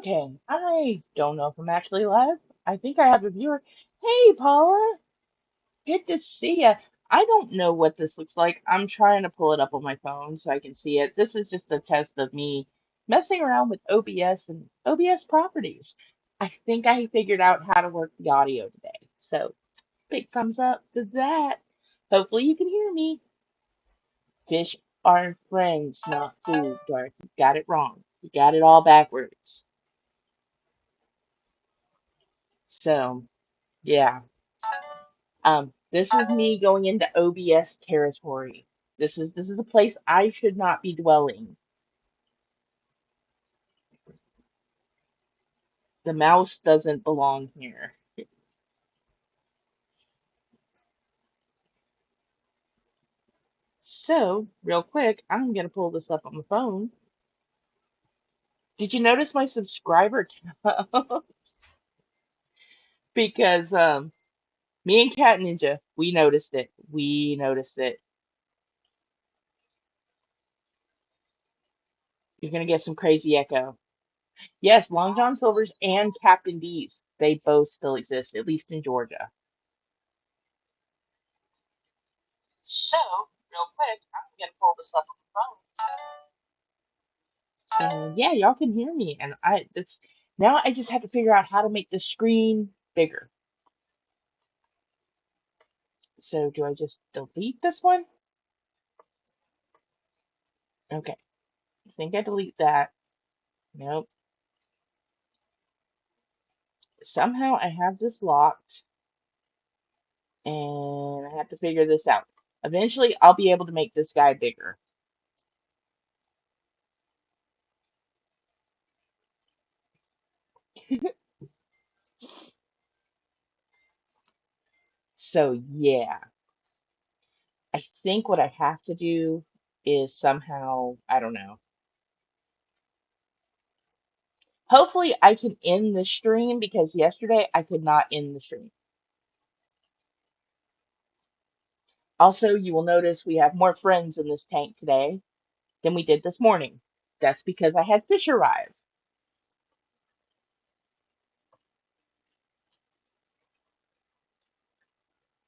Okay, I don't know if I'm actually live. I think I have a viewer. Hey, Paula, good to see ya. I don't know what this looks like. I'm trying to pull it up on my phone so I can see it. This is just a test of me messing around with OBS and OBS properties. I think I figured out how to work the audio today. So, big thumbs up to that. Hopefully you can hear me. Fish are friends, not food, Dorothy. You got it wrong. You got it all backwards. So, yeah. This is me going into OBS territory. This is a place I should not be dwelling. The mouse doesn't belong here. So, real quick, I'm gonna pull this up on the phone. Did you notice my subscriber count? Because me and Cat Ninja, we noticed it. We noticed it. You're gonna get some crazy echo. Yes, Long John Silver's and Captain D's. They both still exist, at least in Georgia. So, real quick, I'm gonna pull this up on the phone. And yeah, y'all can hear me. And I that's now I just have to figure out how to make the screen bigger. So do I just delete this one? Okay. I think I delete that. Nope. Somehow I have this locked and I have to figure this out. Eventually I'll be able to make this guy bigger. So yeah, I think what I have to do is somehow, I don't know. Hopefully I can end the stream because yesterday I could not end the stream. Also, you will notice we have more friends in this tank today than we did this morning. That's because I had fish arrive.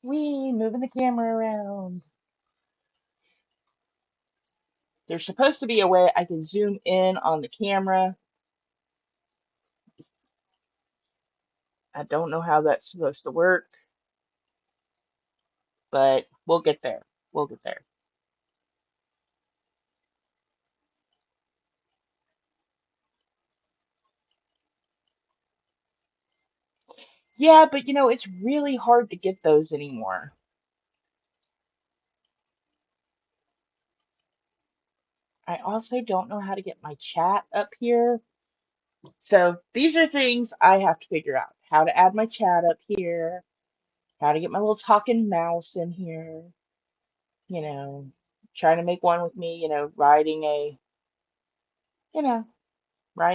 Wee, moving the camera around. There's supposed to be a way I can zoom in on the camera. I don't know how that's supposed to work, but we'll get there. We'll get there. Yeah, but it's really hard to get those anymore. I also don't know how to get my chat up here. So these are things I have to figure out. How to add my chat up here, how to get my little talking mouse in here, you know, trying to make one with me, you know, riding a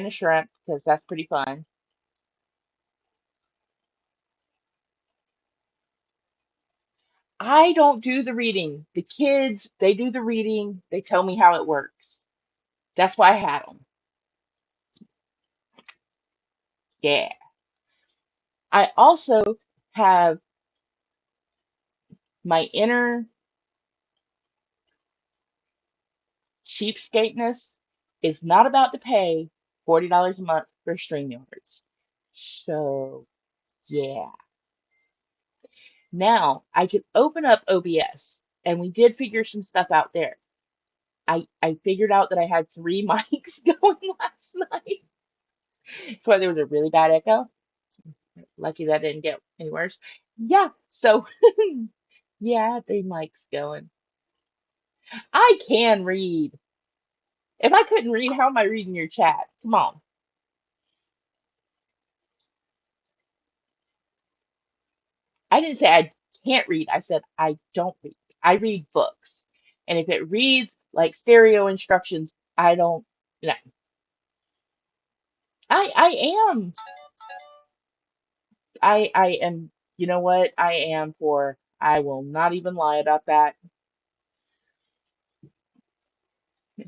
shrimp because that's pretty fun. I don't do the reading. The kids, they do the reading. They tell me how it works. That's why I had them. Yeah. I also have my inner cheapskateness is not about to pay $40 a month for StreamYards. So, yeah. Now I could open up OBS, and we did figure some stuff out there. I figured out that I had three mics going last night. That's why there was a really bad echo. Lucky that didn't get any worse. Yeah, so yeah, I had three mics going. I can read. If I couldn't read, how am I reading your chat? Come on. I didn't say I can't read. I said I don't read. I read books. And if it reads like stereo instructions, I don't, no. I am. I am, you know what? I am poor. I will not even lie about that.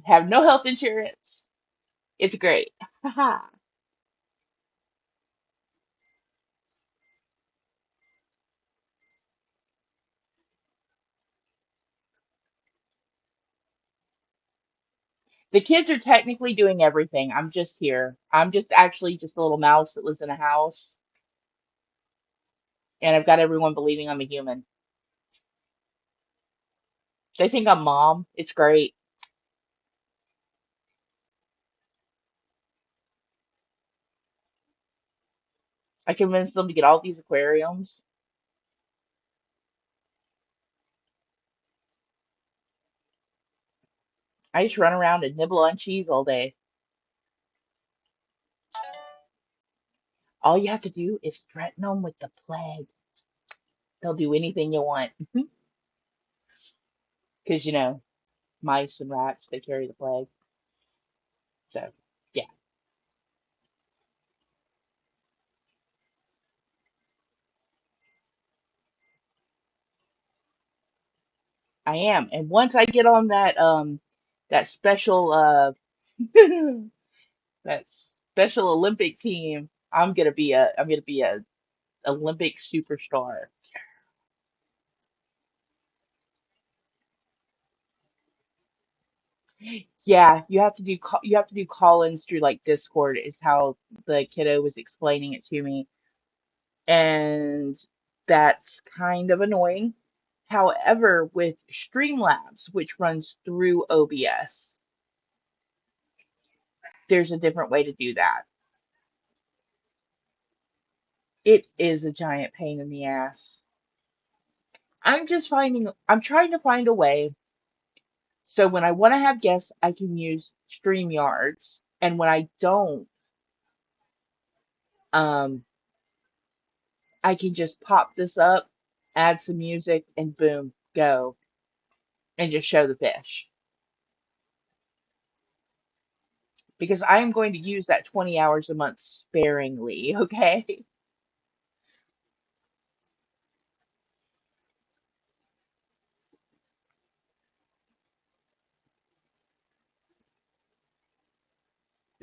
Have no health insurance. It's great. Haha. The kids are technically doing everything. I'm just here. I'm just actually just a little mouse that lives in a house, and I've got everyone believing I'm a human. They think I'm mom. It's great. I convinced them to get all these aquariums. I just run around and nibble on cheese all day. All you have to do is threaten them with the plague. They'll do anything you want. Because, mice and rats, they carry the plague. So, yeah, I am. And once I get on that special, that special Olympic team, I'm gonna be a Olympic superstar. Yeah, you have to do call-ins through like Discord is how the kiddo was explaining it to me, and that's kind of annoying. However, with Streamlabs, which runs through OBS, there's a different way to do that. It is a giant pain in the ass. I'm trying to find a way so when I want to have guests, I can use StreamYards, and when I don't, um, I can just pop this up, add some music, and boom, go, and just show the fish. Because I am going to use that 20 hours a month sparingly, okay?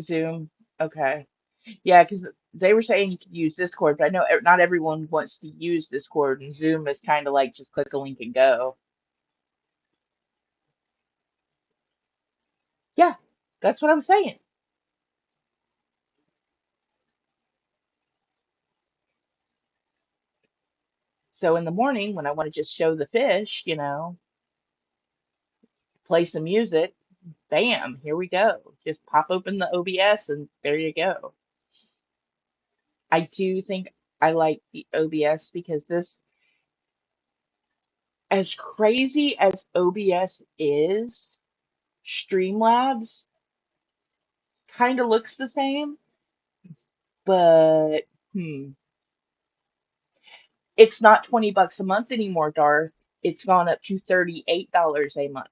Zoom, okay. Yeah, because they were saying you could use Discord, but I know not everyone wants to use Discord, and Zoom is kind of like just click a link and go. Yeah, that's what I'm saying. So in the morning, when I want to just show the fish, play some music, bam, here we go. Just pop open the OBS and there you go. I do think I like the OBS because as crazy as OBS is, Streamlabs kind of looks the same, but hmm, it's not $20 a month anymore, Darth. It's gone up to $38 a month.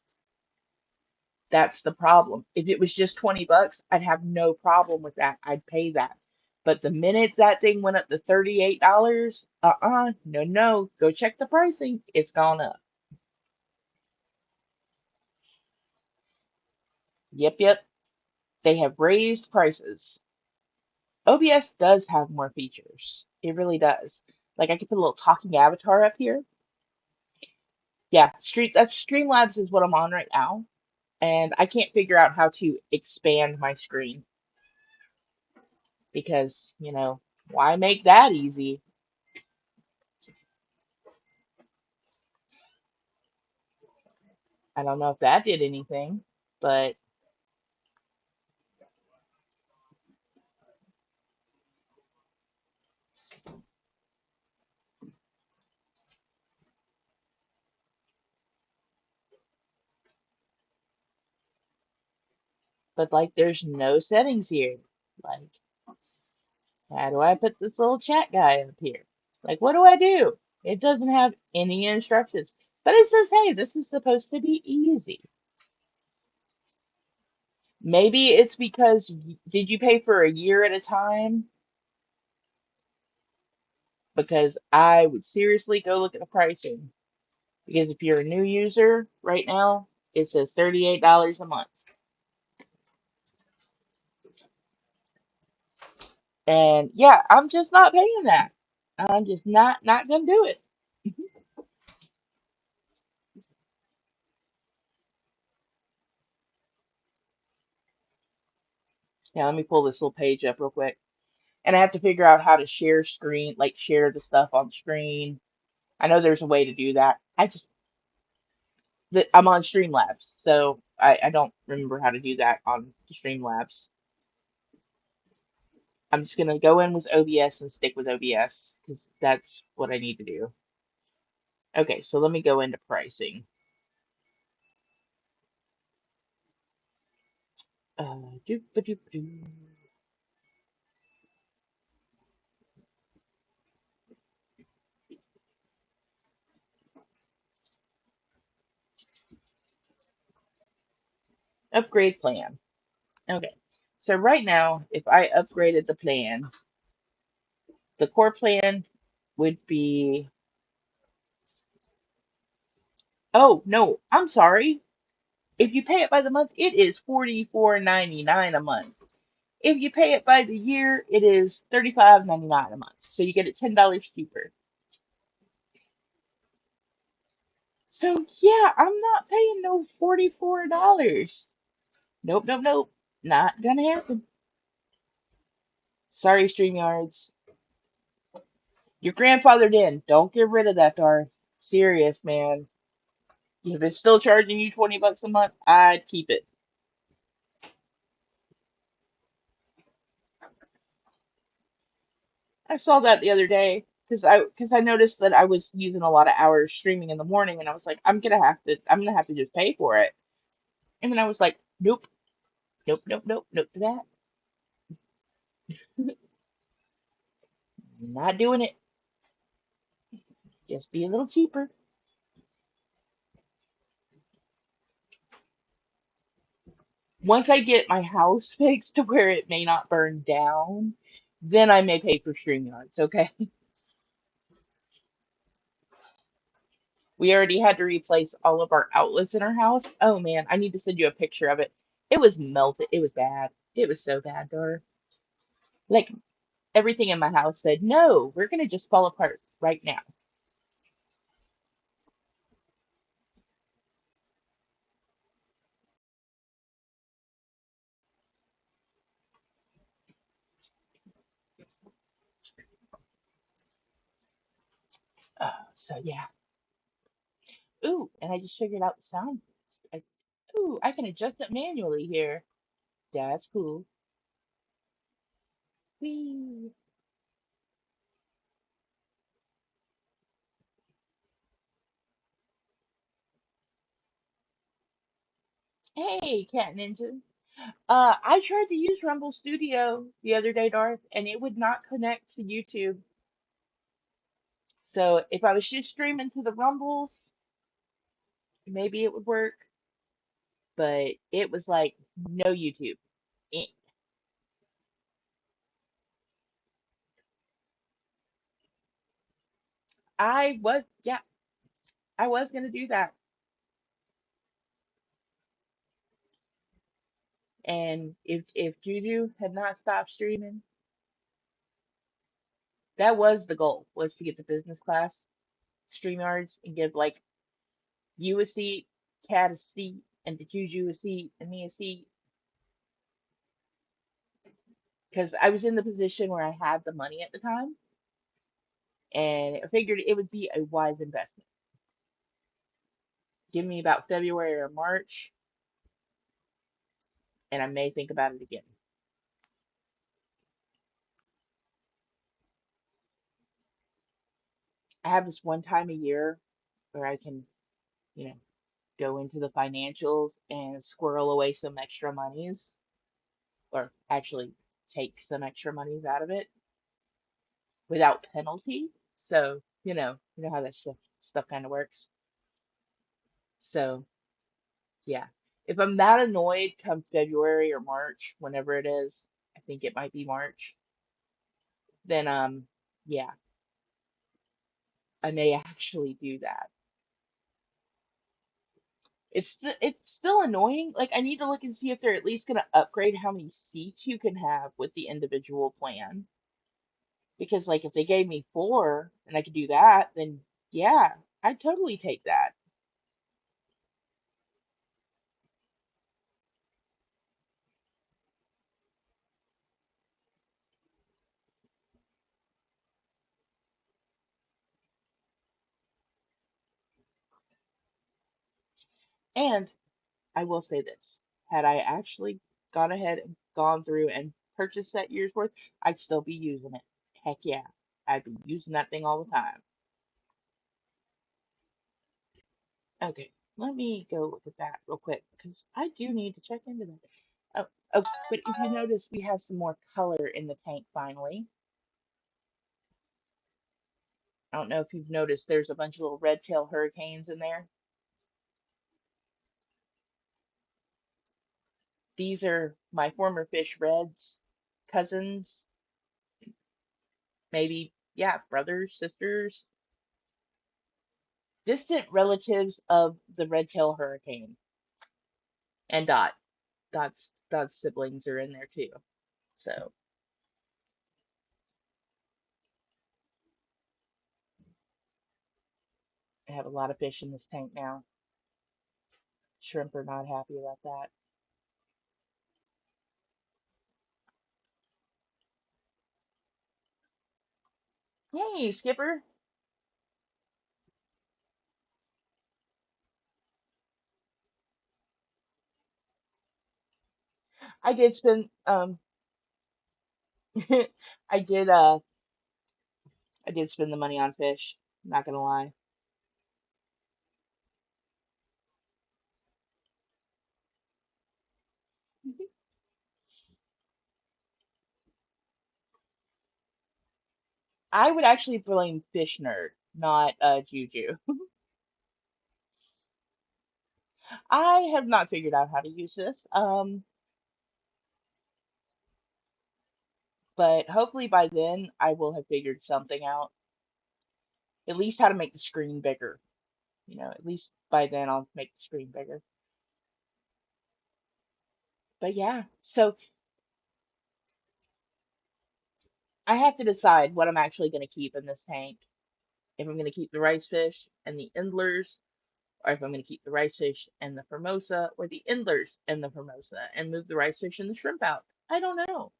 That's the problem. If it was just $20, I'd have no problem with that. I'd pay that. But the minute that thing went up to $38, no, no, go check the pricing. It's gone up. Yep, yep. They have raised prices. OBS does have more features. It really does. Like I could put a little talking avatar up here. Yeah, Streamlabs is what I'm on right now, and I can't figure out how to expand my screen because, why make that easy? I don't know if that did anything, but like there's no settings here. Like, how do I put this little chat guy up here? Like, what do I do? It doesn't have any instructions. But it says, hey, this is supposed to be easy. Maybe it's because did you pay for a year at a time? Because I would seriously go look at the pricing. Because if you're a new user right now, it says $38 a month. And yeah, I'm just not paying that. I'm just not gonna do it. Yeah, let me pull this little page up real quick. And I have to figure out how to share screen, like share the stuff on screen. I know there's a way to do that. I'm on Streamlabs, so I don't remember how to do that on Streamlabs. I'm just gonna go in with OBS and stick with OBS because that's what I need to do. Okay, so let me go into pricing. Doop -a doop doo. Upgrade plan. Okay, so right now, if I upgraded the plan, the core plan would be. Oh no, I'm sorry. If you pay it by the month, it is $44.99 a month. If you pay it by the year, it is $35.99 a month. So you get it $10 cheaper. So yeah, I'm not paying no $44. Nope, nope, nope. Not gonna happen. Sorry, StreamYards. Your grandfathered in. Don't get rid of that, Darth. Serious, man. If it's still charging you $20 a month, I'd keep it. I saw that the other day because I noticed that I was using a lot of hours streaming in the morning, and I was like, I'm gonna have to just pay for it. And then I was like, nope, nope, nope, nope, nope to that. Not doing it. Just be a little cheaper. Once I get my house fixed to where it may not burn down, then I may pay for StreamYards, okay? We already had to replace all of our outlets in our house. Oh man, I need to send you a picture of it. It was melted. It was bad. It was so bad, Dora. Like everything in my house said, no, we're gonna just fall apart right now. So yeah. Ooh, and I just figured out the sound. I, ooh, I can adjust it manually here. That's cool. Whee. Hey, Cat Ninja. I tried to use Rumble Studio the other day, Darth, and it would not connect to YouTube. So if I was just streaming to the Rumbles, maybe it would work. But it was like no YouTube. Eh. Yeah, I was gonna do that. And if Juju had not stopped streaming, that was the goal, was to get the business class StreamYards and give like you a seat, Cat a seat, and the Juju a seat, and me a seat. Because I was in the position where I had the money at the time, and I figured it would be a wise investment. Give me about February or March, and I may think about it again. I have this one time a year where I can, you know, go into the financials and squirrel away some extra monies, or actually take some extra monies out of it without penalty. So, you know how that stuff kind of works. So, yeah. If I'm that annoyed come February or March, whenever it is, I think it might be March, then yeah, I may actually do that. It's still annoying. Like I need to look and see if they're at least going to upgrade how many seats you can have with the individual plan. Because like if they gave me four and I could do that, then yeah, I'd totally take that. And I will say this, had I actually gone ahead and gone through and purchased that year's worth, I'd still be using it. Heck yeah. I'd be using that thing all the time. Okay, let me go look at that real quick because I do need to check into that. Oh, oh, but if you notice, we have some more color in the tank finally. I don't know if you've noticed, there's a bunch of little red-tailed hurricanes in there. These are my former fish reds, cousins, maybe, yeah, brothers, sisters, distant relatives of the red-tailed hurricane. And Dot. Dot's siblings are in there too. So I have a lot of fish in this tank now. Shrimp are not happy about that. Hey, Skipper. I did spend I did I did spend the money on fish. Not gonna lie. I would actually blame Fish Nerd, not Juju. I have not figured out how to use this. But hopefully by then I will have figured something out. At least how to make the screen bigger. You know, at least by then I'll make the screen bigger. But yeah, so I have to decide what I'm actually going to keep in this tank. If I'm going to keep the rice fish and the endlers, or if I'm going to keep the rice fish and the Formosa, or the endlers and the Formosa, and move the rice fish and the shrimp out. I don't know.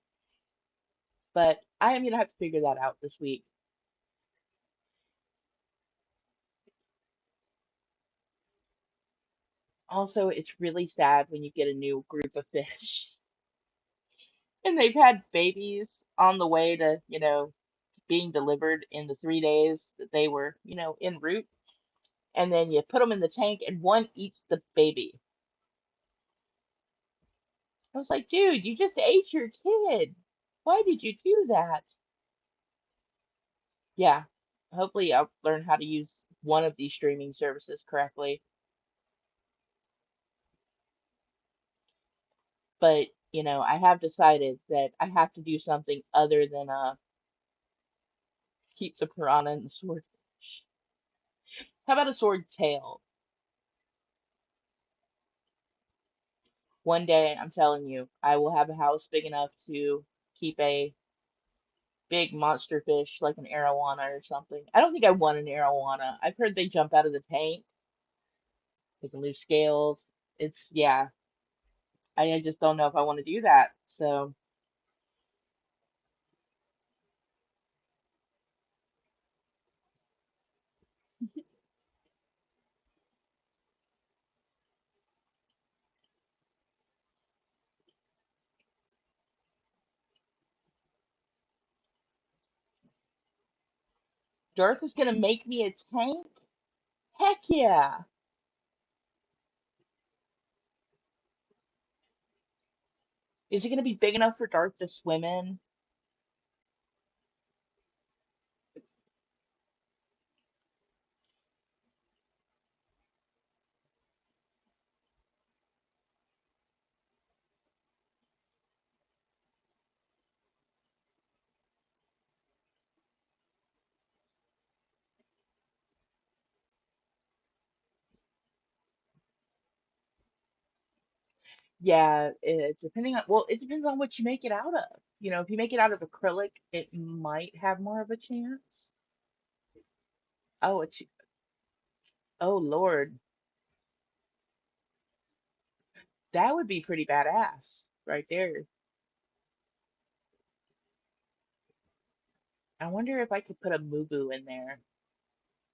But I am going to have to figure that out this week. Also, it's really sad when you get a new group of fish and they've had babies on the way to, being delivered in the 3 days that they were, en route. And then you put them in the tank and one eats the baby. I was like, dude, you just ate your kid. Why did you do that? Yeah, hopefully I'll learn how to use one of these streaming services correctly. But, I have decided that I have to do something other than keep the piranha and the swordfish. How about a sword tail? One day, I'm telling you, I will have a house big enough to keep a big monster fish like an arowana or something. I don't think I want an arowana. I've heard they jump out of the tank. They can lose scales. Yeah, I just don't know if I want to do that. So, Darth is gonna make me a tank? Heck yeah! Is it gonna be big enough for Darth to swim in? Yeah, it depends on what you make it out of. If you make it out of acrylic, it might have more of a chance. Oh, oh Lord, that would be pretty badass right there. I wonder if I could put a Mubu in there.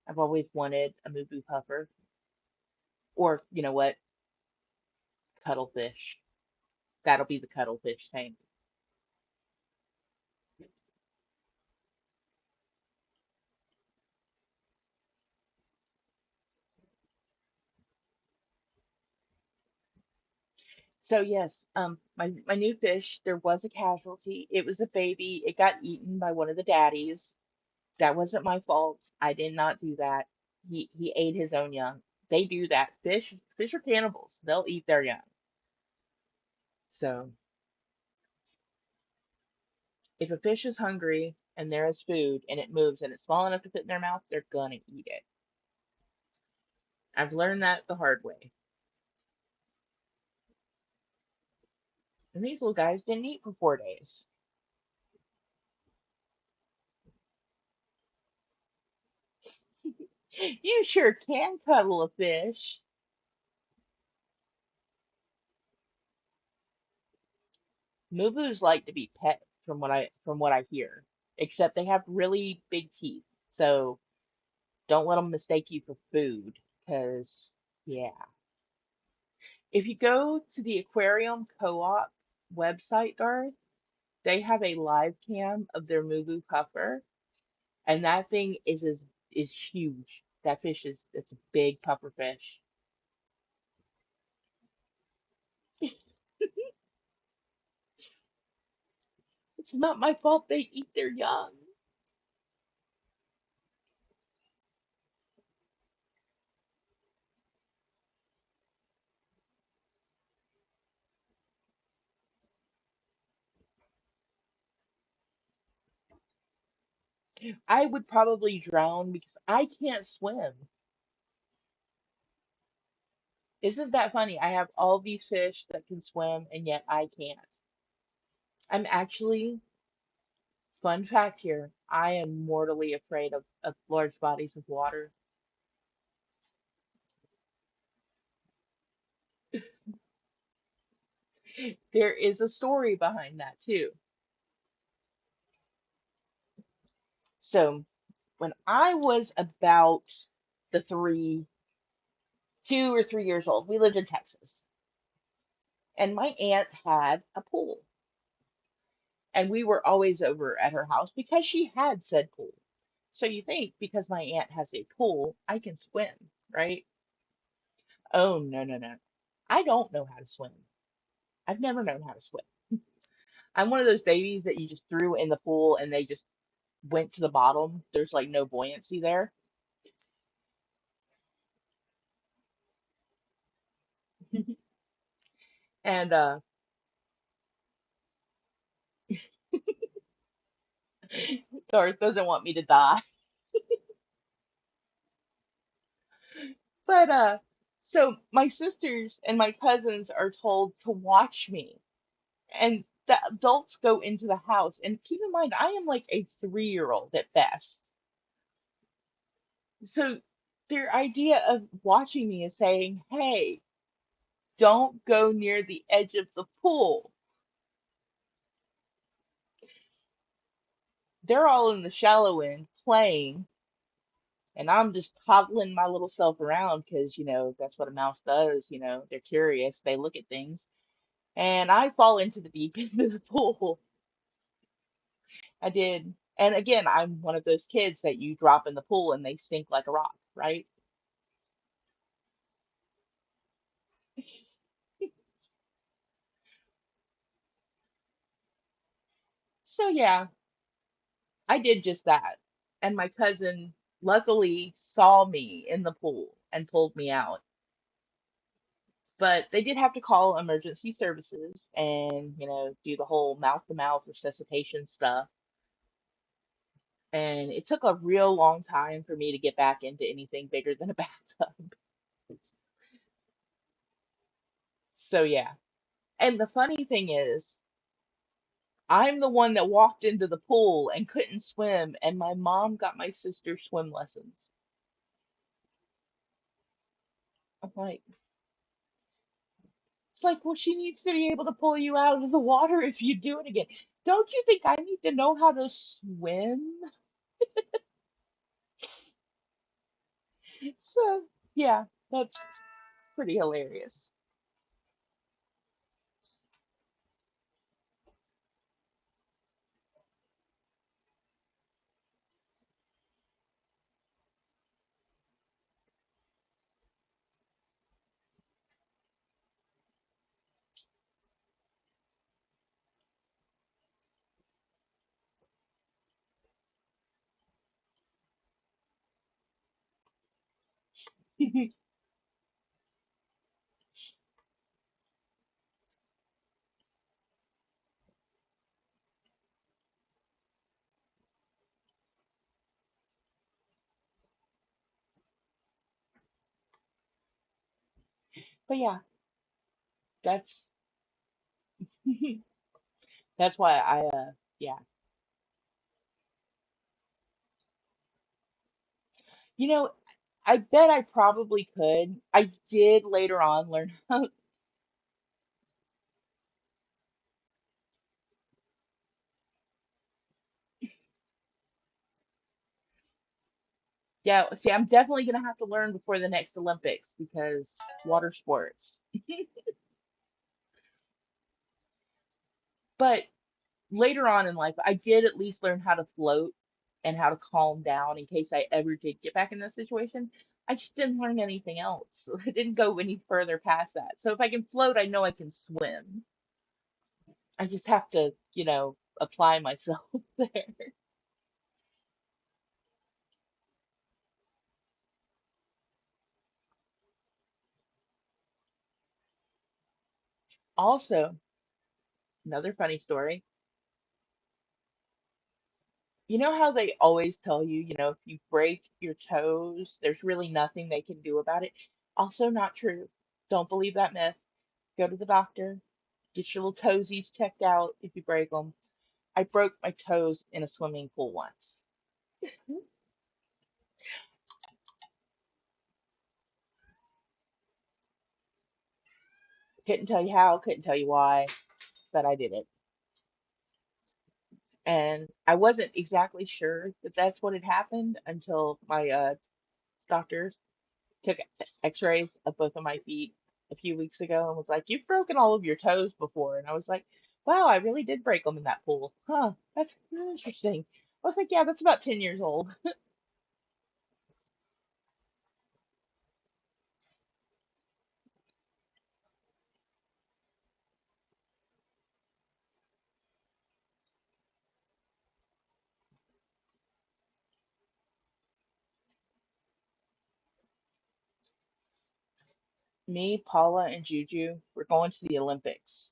I've always wanted a Mubu puffer. Or, you know what? Cuttlefish. That'll be the cuttlefish tank. So yes, my new fish, there was a casualty. It was a baby. It got eaten by one of the daddies. That wasn't my fault. I did not do that. He ate his own young. They do that. Fish are cannibals. They'll eat their young. So if a fish is hungry and there is food and it moves and it's small enough to fit in their mouth, they're gonna eat it. I've learned that the hard way. And these little guys didn't eat for 4 days. You sure can cuddle a fish. Mubus like to be pet from what I hear. Except they have really big teeth. So don't let them mistake you for food, because yeah. If you go to the Aquarium Co-op website, Darth, they have a live cam of their Mubu puffer, and that thing is huge. That fish is it's a big puffer fish. It's not my fault they eat their young. I would probably drown because I can't swim. Isn't that funny? I have all these fish that can swim and yet I can't. I'm actually, fun fact here, I am mortally afraid of large bodies of water. There is a story behind that too. So when I was about the 2 or 3 years old, we lived in Texas, and my aunt had a pool, and we were always over at her house because she had said pool. So you think because my aunt has a pool, I can swim, right? Oh, no, no, no. I don't know how to swim. I've never known how to swim. I'm one of those babies that you just threw in the pool and they just went to the bottom. There's like no buoyancy there. And Darth doesn't want me to die. But so my sisters and my cousins are told to watch me. And the adults go into the house. And keep in mind, I am like a 3-year-old at best. So their idea of watching me is saying, hey, don't go near the edge of the pool. They're all in the shallow end playing, and I'm just toddling my little self around because, that's what a mouse does. They're curious, they look at things. And I fall into the deep end of the pool. I did. And again, I'm one of those kids that you drop in the pool and they sink like a rock, right? So yeah, I did just that. And my cousin luckily saw me in the pool and pulled me out. But they did have to call emergency services and, do the whole mouth to mouth resuscitation stuff. And it took a real long time for me to get back into anything bigger than a bathtub. So yeah. And the funny thing is, I'm the one that walked into the pool and couldn't swim, and my mom got my sister swim lessons. I'm like, it's like, well, she needs to be able to pull you out of the water if you do it again. Don't you think I need to know how to swim? So, yeah, that's pretty hilarious. But yeah, that's that's why yeah. You know, I bet I probably could. I did later on learn how. Yeah, see, I'm definitely gonna have to learn before the next Olympics because water sports. But later on in life, I did at least learn how to float and how to calm down in case I ever did get back in this situation. I just didn't learn anything else. I didn't go any further past that. So if I can float, I know I can swim. I just have to, apply myself there. Also, another funny story. You know how they always tell you, if you break your toes, there's really nothing they can do about it? Also, not true. Don't believe that myth. Go to the doctor, get your little toesies checked out if you break them. I broke my toes in a swimming pool once. Couldn't tell you how, couldn't tell you why, but I did it. And I wasn't exactly sure that that's what had happened until my doctors took x-rays of both of my feet a few weeks ago and was like, "You've broken all of your toes before." And I was like, "Wow, I really did break them in that pool. Huh, that's interesting." I was like, "Yeah, that's about 10 years old." Me, Paula, and Juju, we're going to the Olympics,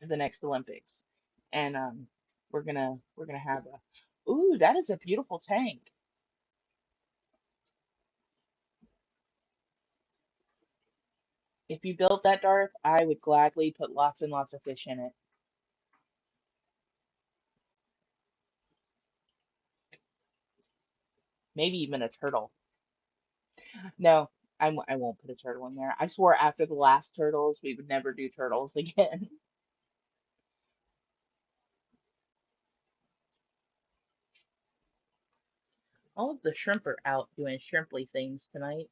to the next Olympics. And we're gonna have a ooh, that is a beautiful tank. If you built that, Darth, I would gladly put lots and lots of fish in it. Maybe even a turtle. No, I won't put a turtle in there. I swore after the last turtles we would never do turtles again. All of the shrimp are out doing shrimply things tonight.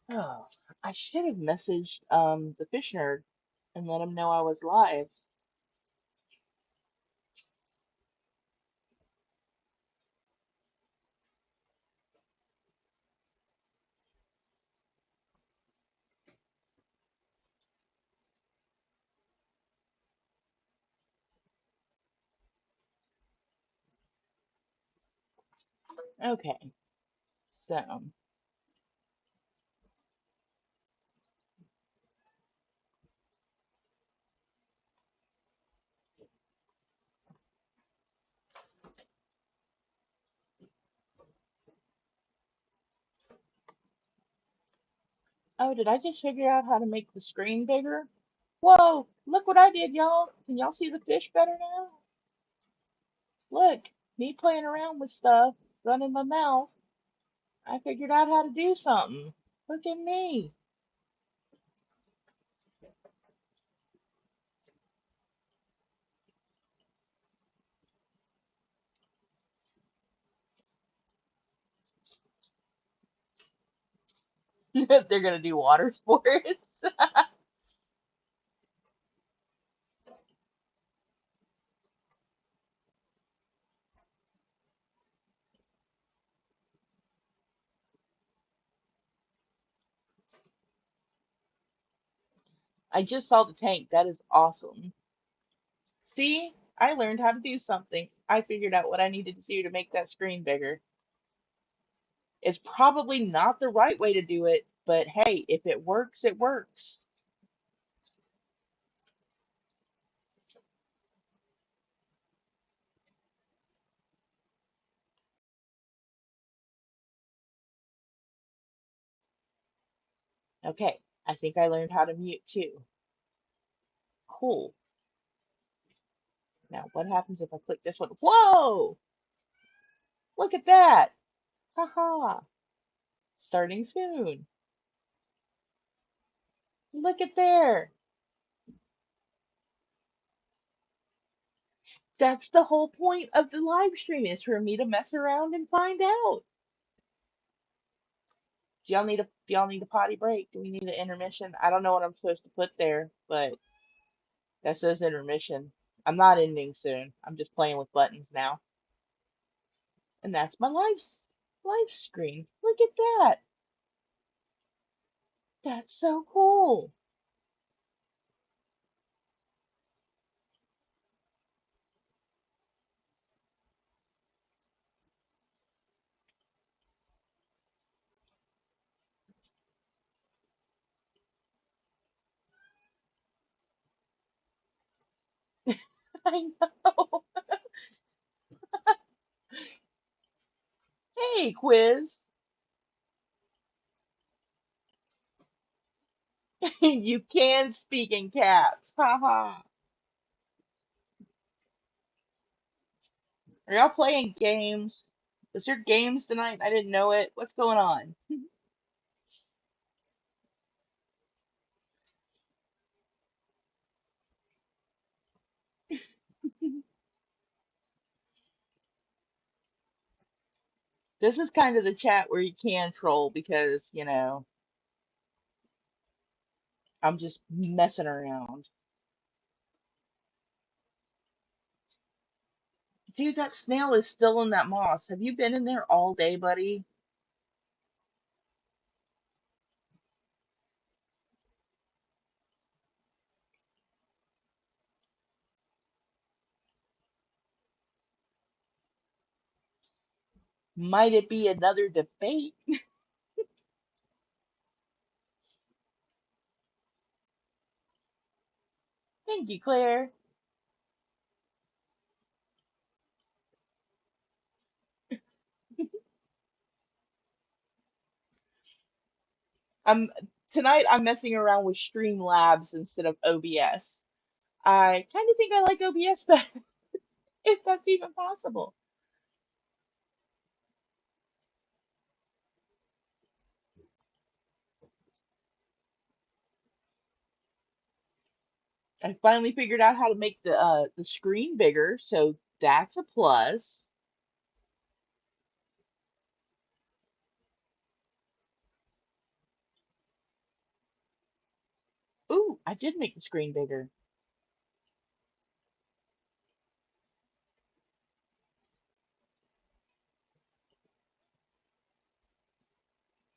Oh, I should have messaged the fish nerd and let him know I was live. Okay, so oh, did I just figure out how to make the screen bigger? Whoa, look what I did, y'all. Can y'all see the fish better now? Look, me playing around with stuff, running my mouth. I figured out how to do something. Look at me. They're gonna do water sports. I just saw the tank. That is awesome. See, I learned how to do something. I figured out what I needed to do to make that screen bigger. It's probably not the right way to do it, but hey, if it works, it works. Okay, I think I learned how to mute too. Cool. Now, what happens if I click this one? Whoa! Look at that! Haha! Starting soon. Look at there! That's the whole point of the live stream is for me to mess around and find out. Do y'all need a potty break? Do we need an intermission? I don't know what I'm supposed to put there, but that says intermission. I'm not ending soon. I'm just playing with buttons now. And that's my live screen. Look at that. That's so cool. I know. Hey, quiz. You can speak in caps. Haha. Are y'all playing games? Is there games tonight? I didn't know it. What's going on? This is kind of the chat where you can troll because, I'm just messing around. Dude, that snail is still in that moss. Have you been in there all day, buddy? Might it be another debate? Thank you, Claire. I'm Tonight I'm messing around with Streamlabs instead of OBS. I kind of think I like OBS better, if that's even possible. I finally figured out how to make the screen bigger, so that's a plus. Ooh, I did make the screen bigger.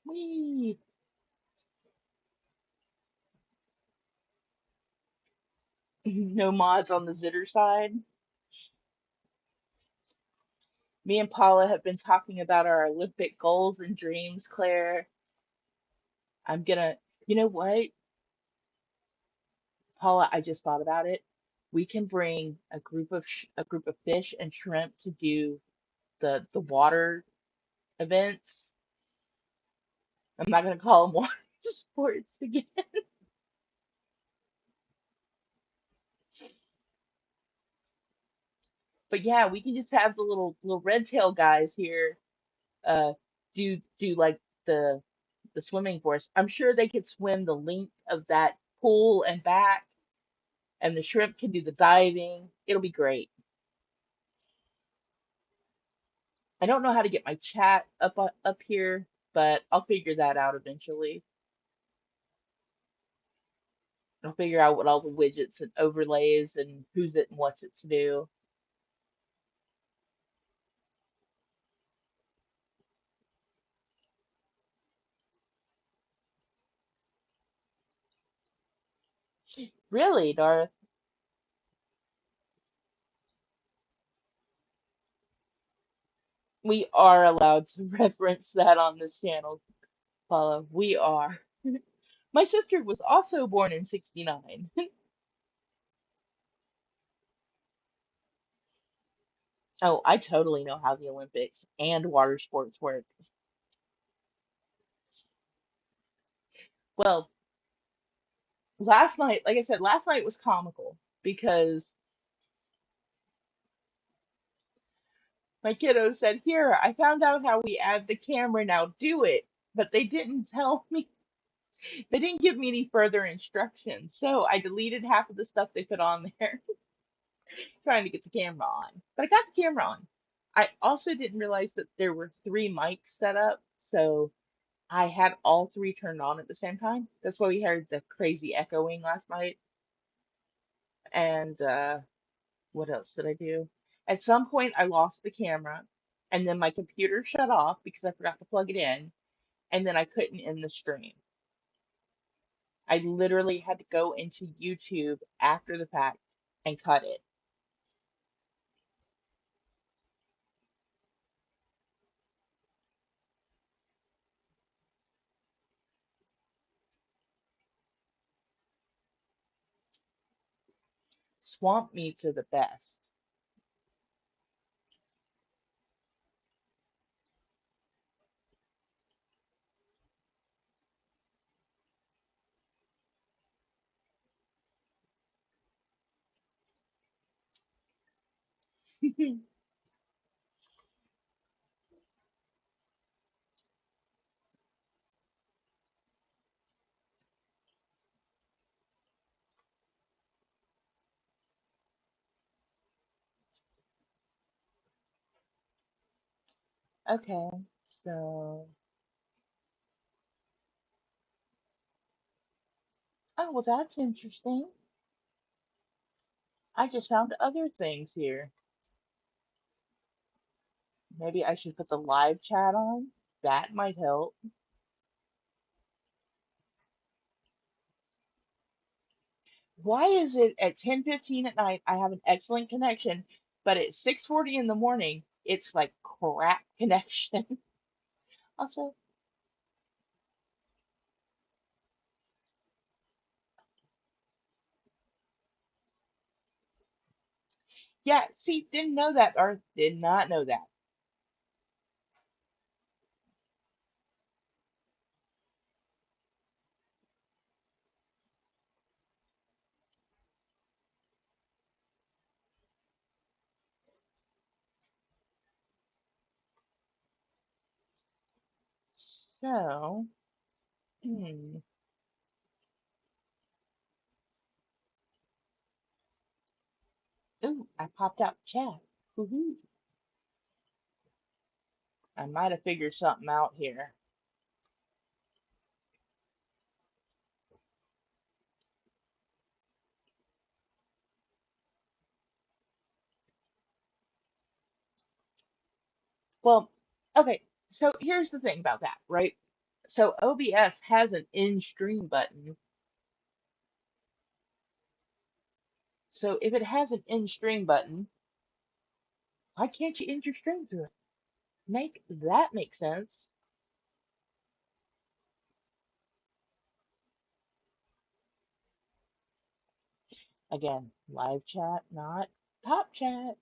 Whee! No mods on the Zitter side. Me and Paula have been talking about our Olympic goals and dreams, Claire. I'm gonna, you know what, Paula, I just thought about it. We can bring a group of fish and shrimp to do the water events. I'm not gonna call them water sports again. But yeah, we can just have the little red tail guys here uh do like the the swimming for us. I'm sure they could swim the length of that pool and back, and the shrimp can do the diving. It'll be great. I don't know how to get my chat up here, but I'll figure that out eventually. I'll figure out what all the widgets and overlays and who's it and what's it to do. Really, Darth? We are allowed to reference that on this channel, Paula. We are. My sister was also born in 69. Oh, I totally know how the Olympics and water sports work. Well, last night, like I said, last night was comical because my kiddo said, "Here, I found out how we add the camera now, do it." But they didn't tell me, they didn't give me any further instructions. So I deleted half of the stuff they put on there, trying to get the camera on. But I got the camera on. I also didn't realize that there were three mics set up, so I had all three turned on at the same time. That's why we heard the crazy echoing last night. And what else did I do? At some point, I lost the camera, and then my computer shut off because I forgot to plug it in, and then I couldn't end the stream. I literally had to go into YouTube after the fact and cut it. Swamp meats are the best. Okay, so, oh, well, that's interesting. I just found other things here. Maybe I should put the live chat on. That might help. Why is it at 10:15 at night I have an excellent connection, but at 6:40 in the morning it's like crap connection? Also, yeah, see, didn't know that or did not know that. So, hmm. Ooh, I popped out the chat. Woohoo. I might have figured something out here. Well, okay, so here's the thing about that, right? So OBS has an in stream button. So if it has an in stream button, why can't you end your stream through it? Make that make sense. Again, live chat, not top chat.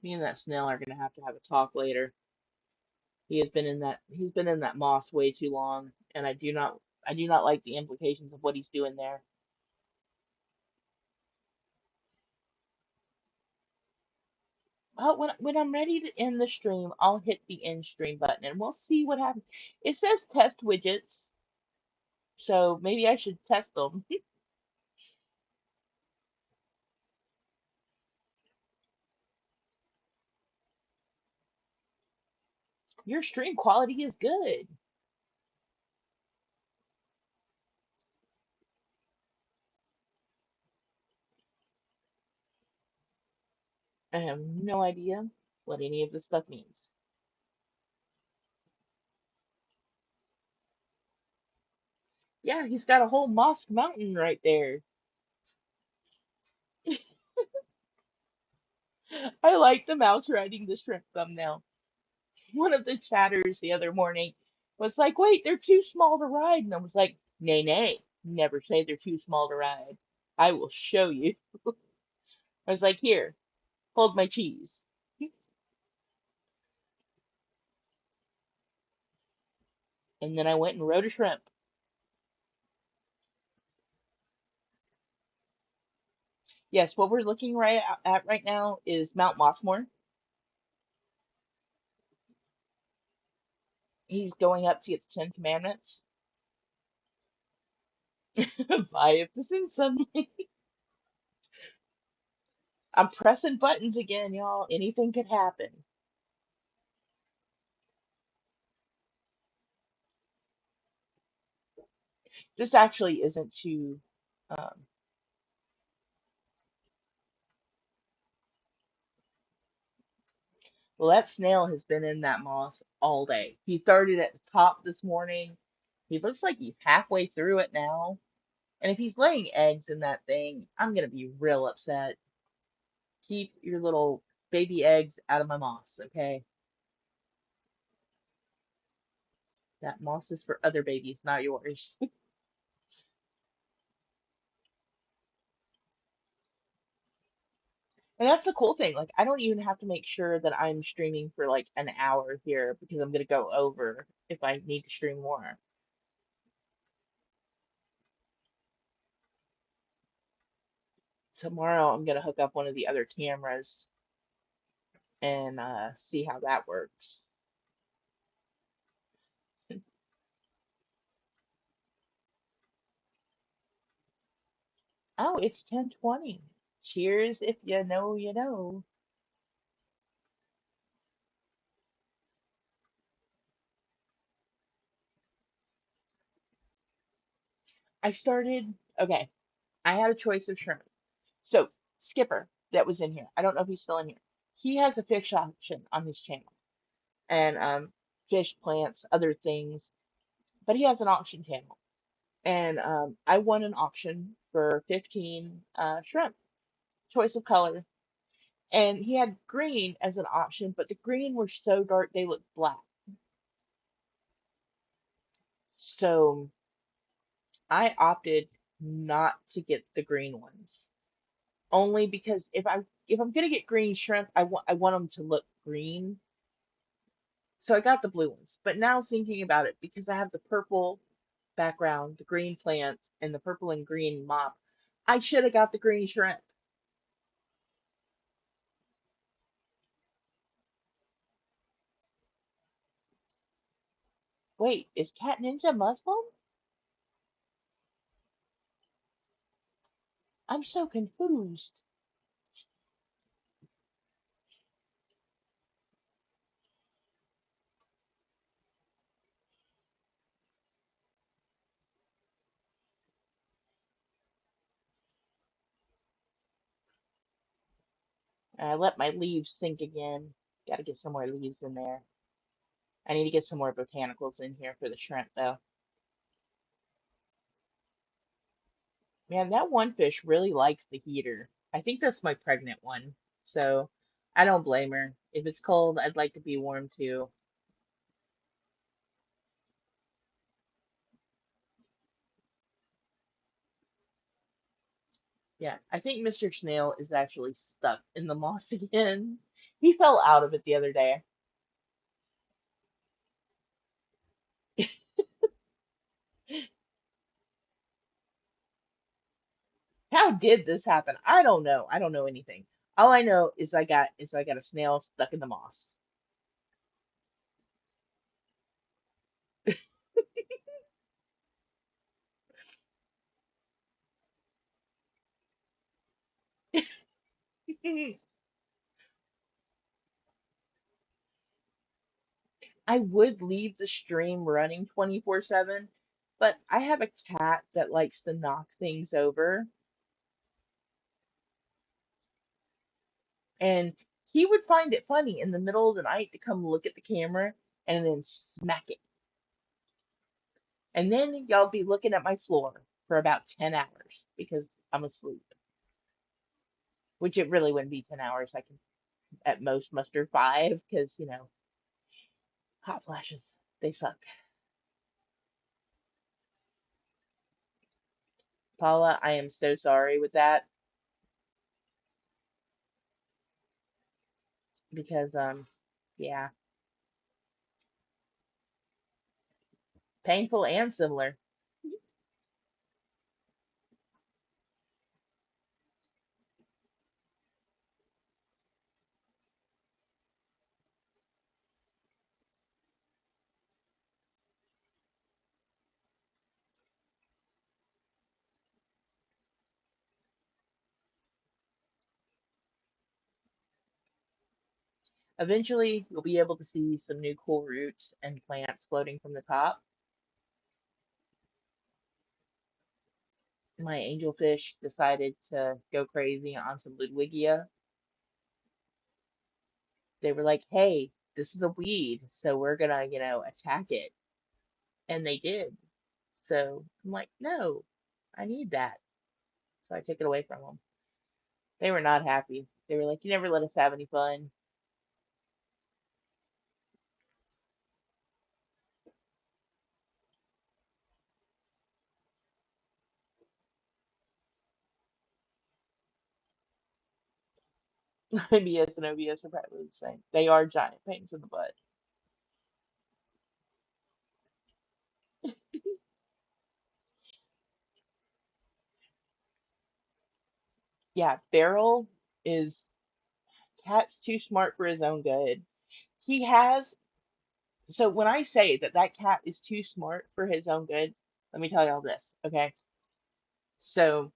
Me and that snail are gonna have a talk later. He's been in that moss way too long, and I do not like the implications of what he's doing there. Well, when I'm ready to end the stream, I'll hit the end stream button and we'll see what happens. It says test widgets, so maybe I should test them. Your stream quality is good. I have no idea what any of this stuff means. Yeah, he's got a whole Moss Mountain right there. I like the mouse riding the shrimp thumbnail. One of the chatters the other morning was like, wait, they're too small to ride. And I was like, nay, nay, never say they're too small to ride. I will show you. I was like, here, hold my cheese. And then I went and rode a shrimp. Yes, what we're looking at right now is Mount Mossmore. He's going up to get the Ten Commandments. Bye if this ends suddenly. I'm pressing buttons again, y'all. Anything could happen. This actually isn't too. Um, well, that snail has been in that moss all day. He started at the top this morning. He looks like he's halfway through it now. And if he's laying eggs in that thing, I'm gonna be real upset. Keep your little baby eggs out of my moss, okay? That moss is for other babies, not yours. And that's the cool thing. Like, I don't even have to make sure that I'm streaming for like an hour here because I'm gonna go over if I need to stream more. Tomorrow, I'm gonna hook up one of the other cameras and see how that works. Oh, it's 10:20. Cheers if you know you know. I started, okay, I had a choice of shrimp. So, Skipper, that was in here. I don't know if he's still in here. He has a fish option on his channel and fish, plants, other things, but he has an auction channel. And I won an auction for 15 shrimp, choice of color. And he had green as an option, but the green were so dark they looked black. So I opted not to get the green ones. Only because if I'm gonna get green shrimp, I want them to look green. So I got the blue ones. But now thinking about it, because I have the purple background, the green plant, and the purple and green mop, I should have got the green shrimp. Wait, is Cat Ninja Muslim? I'm so confused. I let my leaves sink again. Gotta get some more leaves in there. I need to get some more botanicals in here for the shrimp, though. Man, that one fish really likes the heater. I think that's my pregnant one. So I don't blame her. If it's cold, I'd like to be warm too. Yeah, I think Mr. Snail is actually stuck in the moss again. He fell out of it the other day. How did this happen? I don't know. I don't know anything. All I know is I got a snail stuck in the moss. I would leave the stream running 24/7, but I have a cat that likes to knock things over. And he would find it funny in the middle of the night to come look at the camera and then smack it. And then y'all be looking at my floor for about 10 hours because I'm asleep, which it really wouldn't be 10 hours. I can at most muster five because, hot flashes, they suck. Paula, I am so sorry with that because, yeah, painful and similar. Eventually, you'll be able to see some new cool roots and plants floating from the top. My angelfish decided to go crazy on some Ludwigia. They were like, hey, this is a weed, so we're gonna, attack it. And they did. So I'm like, no, I need that. So I took it away from them. They were not happy. They were like, you never let us have any fun. IBS and OBS are probably the same. They are giant pains in the butt. Yeah, Beryl is Cat's too smart for his own good. He has, so when I say that that cat is too smart for his own good, let me tell you all this, okay? So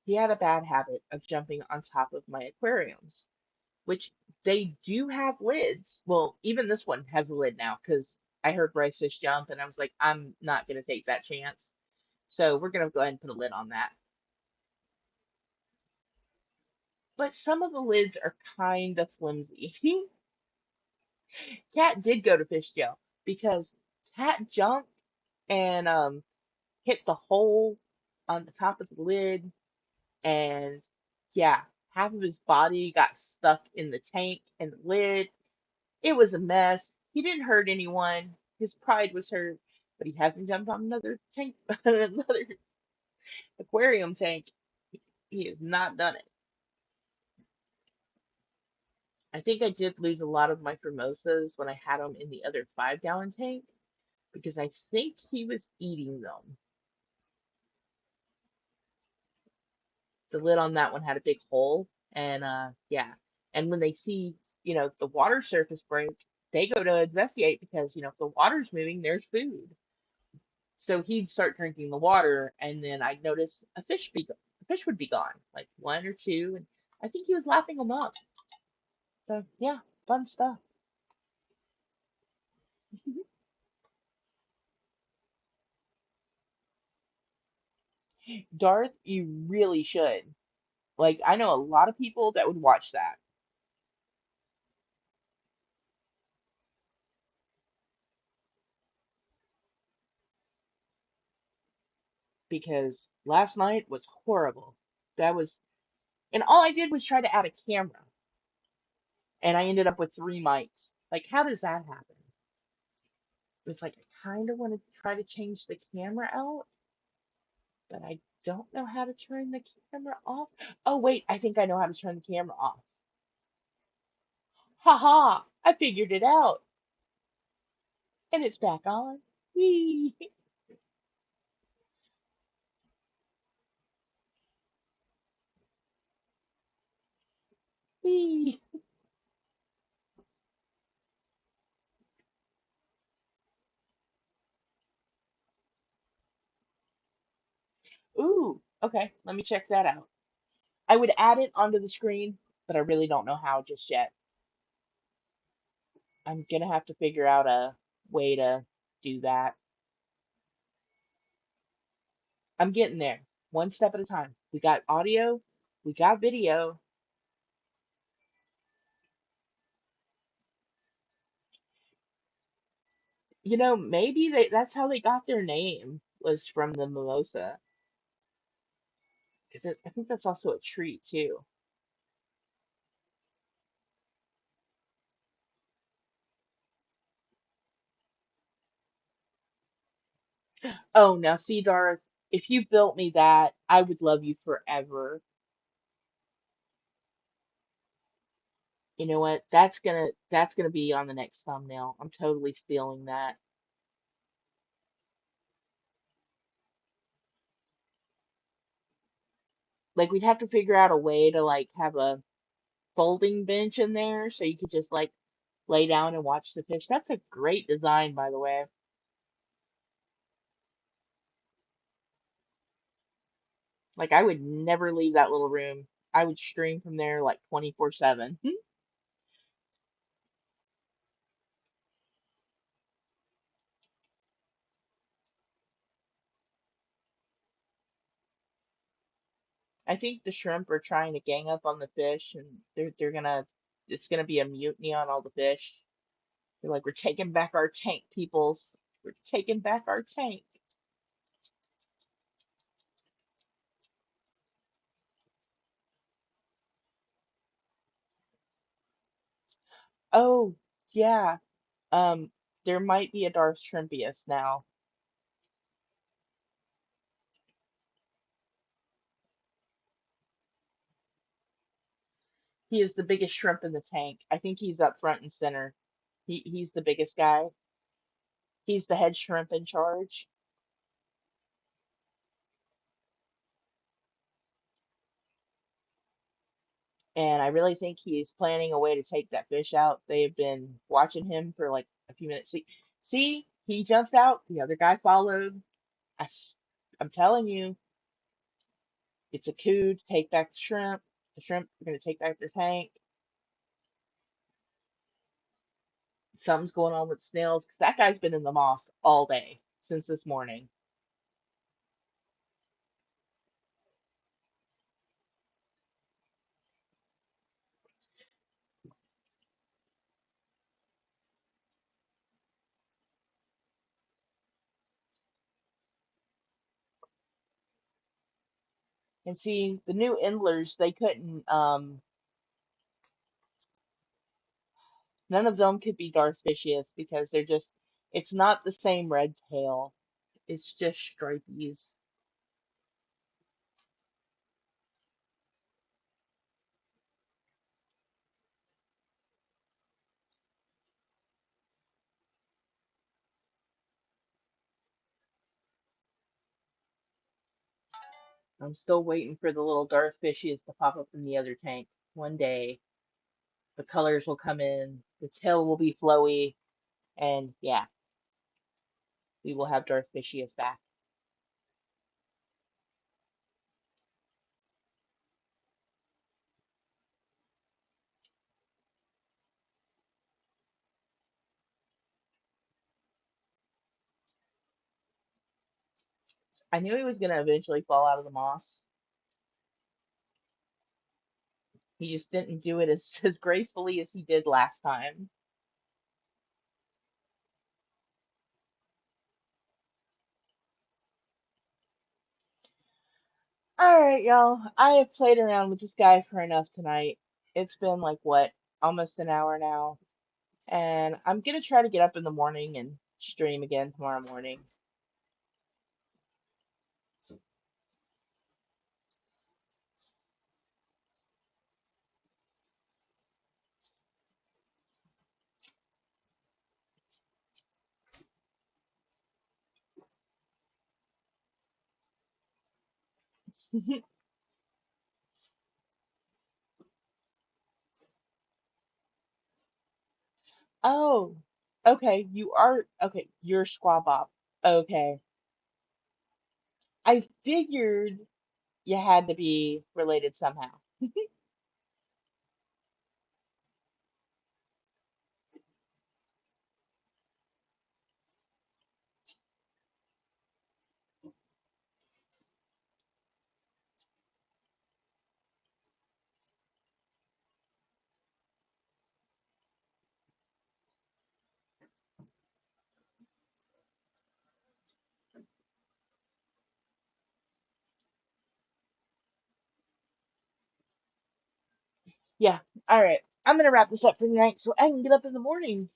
he had a bad habit of jumping on top of my aquariums, which they do have lids. Well, even this one has a lid now because I heard Bryce Fish jump and I was like, I'm not going to take that chance. So we're going to go ahead and put a lid on that. But some of the lids are kind of flimsy. Cat did go to fish jail because Cat jumped and hit the hole on the top of the lid, and yeah, half of his body got stuck in the tank and the lid. It was a mess. He didn't hurt anyone. His pride was hurt, but he hasn't jumped on another tank, another aquarium tank. He has not done it. I think I did lose a lot of my Formosas when I had them in the other 5-gallon tank because I think he was eating them. The lid on that one had a big hole, and yeah. And when they see, the water surface break, they go to investigate because, if the water's moving, there's food. So he'd start drinking the water, and then I'd notice a fish would be gone, like one or two, and I think he was lapping them up. So yeah, fun stuff. Darth, you really should. Like, I know a lot of people that would watch that because last night was horrible. That was, and all I did was try to add a camera, and I ended up with 3 mics. Like, how does that happen? It's like I kind of want to try to change the camera out, but I don't know how to turn the camera off. Oh, wait, I think I know how to turn the camera off. Haha, I figured it out, and it's back on. Whee! Whee! Ooh, okay, let me check that out. I would add it onto the screen, but I really don't know how just yet. I'm gonna have to figure out a way to do that. I'm getting there, one step at a time. We got audio. We got video. Maybe that's how they got their name was from the mimosa. 'Cause I think that's also a treat too. Oh, now see, Darth, if you built me that, I would love you forever. You know what? That's gonna be on the next thumbnail. I'm totally stealing that. Like we'd have to figure out a way to like have a folding bench in there so you could just like lay down and watch the fish. That's a great design, by the way. Like I would never leave that little room. I would stream from there like 24/7. I think the shrimp are trying to gang up on the fish and they're gonna it's gonna be a mutiny on all the fish. They're like, we're taking back our tank, peoples. We're taking back our tank. Oh, yeah. Um, there might be a Darth Shrimpius now. He is the biggest shrimp in the tank. I think he's up front and center. He's the biggest guy. He's the head shrimp in charge. And I really think he's planning a way to take that fish out. They've been watching him for like a few minutes. See, he jumps out. The other guy followed. I, am telling you, it's a coup to take back the shrimp. The shrimp are going to take back their tank. Something's going on with snails. 'Cause that guy's been in the moss all day since this morning. And see, the new Endlers, they couldn't, none of them could be Darth Vicious because it's not the same red tail. It's just stripies. I'm still waiting for the little Darth Fishies to pop up in the other tank. One day, the colors will come in, the tail will be flowy, and yeah, we will have Darth Fishies back. I knew he was going to eventually fall out of the moss. He just didn't do it as gracefully as he did last time. All right, y'all. I have played around with this guy for enough tonight. It's been like what, almost an hour now, and I'm gonna try to get up in the morning and stream again tomorrow morning. Oh, okay. You are okay. You're Squabop. Okay, I figured you had to be related somehow. Yeah. All right. I'm gonna wrap this up for tonight so I can get up in the morning.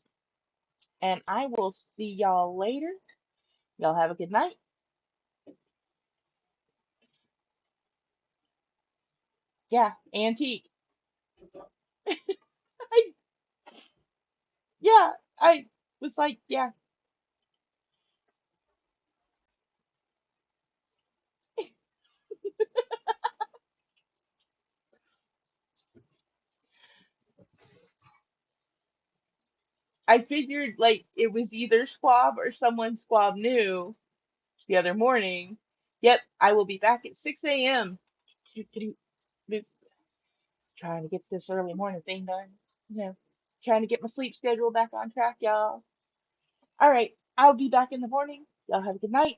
And I will see y'all later. Y'all have a good night. Yeah, antique. I, yeah, I was like, yeah. I figured like it was either Squab or someone Squab knew the other morning. Yep, I will be back at 6 a.m. Trying to get this early morning thing done. You know, trying to get my sleep schedule back on track, y'all. All right, I'll be back in the morning. Y'all have a good night.